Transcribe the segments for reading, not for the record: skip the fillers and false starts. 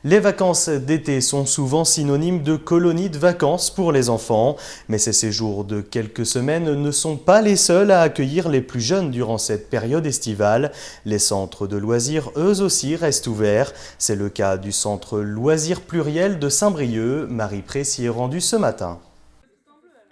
Les vacances d'été sont souvent synonymes de colonies de vacances pour les enfants, mais ces séjours de quelques semaines ne sont pas les seuls à accueillir les plus jeunes durant cette période estivale. Les centres de loisirs, eux aussi, restent ouverts. C'est le cas du centre Loisirs Pluriel de Saint-Brieuc. Marie-Pré s'y est rendue ce matin.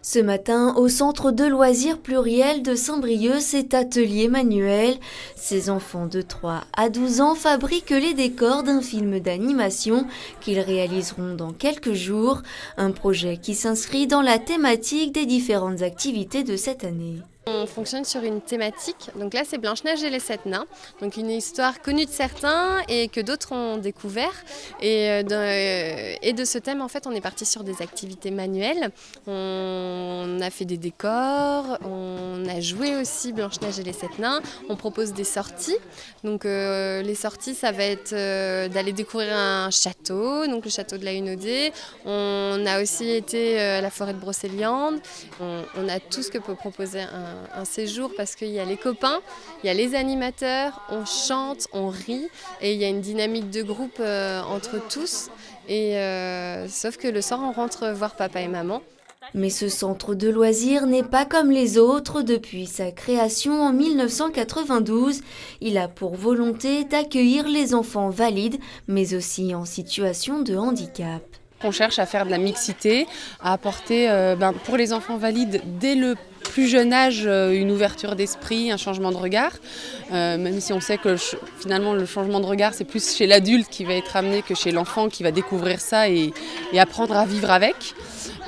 Ce matin, au centre de loisirs pluriel de Saint-Brieuc, cet atelier manuel. Ces enfants de 3 à 12 ans fabriquent les décors d'un film d'animation qu'ils réaliseront dans quelques jours. Un projet qui s'inscrit dans la thématique des différentes activités de cette année. On fonctionne sur une thématique, donc là c'est Blanche-Neige et les 7 nains, donc une histoire connue de certains et que d'autres ont découvert. Et de ce thème en fait on est parti sur des activités manuelles, on a fait des décors, on a joué aussi Blanche-Neige et les 7 nains, on propose des sorties, donc les sorties ça va être d'aller découvrir un château, donc le château de la Hunaudée, on a aussi été à la forêt de Brocéliande, on a tout ce que peut proposer un séjour parce qu'il y a les copains, il y a les animateurs, on chante, on rit et il y a une dynamique de groupe entre tous. Et sauf que le soir on rentre voir papa et maman. Mais ce centre de loisirs n'est pas comme les autres. Depuis sa création en 1992, il a pour volonté d'accueillir les enfants valides, mais aussi en situation de handicap. On cherche à faire de la mixité, à apporter pour les enfants valides dès le plus jeune âge une ouverture d'esprit, un changement de regard, même si on sait que finalement le changement de regard c'est plus chez l'adulte qui va être amené que chez l'enfant qui va découvrir ça et apprendre à vivre avec.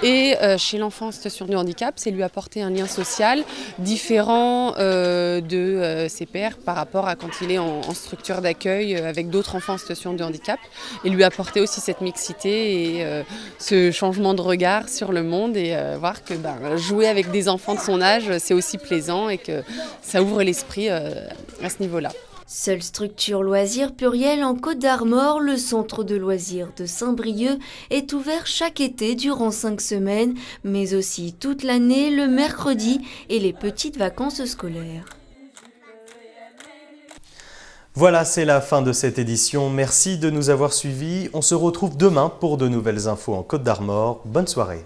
Et chez l'enfant en situation de handicap, c'est lui apporter un lien social différent de ses pairs par rapport à quand il est en structure d'accueil avec d'autres enfants en situation de handicap et lui apporter aussi cette mixité et ce changement de regard sur le monde et voir que jouer avec des enfants de son âge, c'est aussi plaisant et que ça ouvre l'esprit à ce niveau-là. Seule structure loisirs pluriel en Côte-d'Armor, le centre de loisirs de Saint-Brieuc est ouvert chaque été durant 5 semaines, mais aussi toute l'année, le mercredi et les petites vacances scolaires. Voilà, c'est la fin de cette édition. Merci de nous avoir suivis. On se retrouve demain pour de nouvelles infos en Côte-d'Armor. Bonne soirée.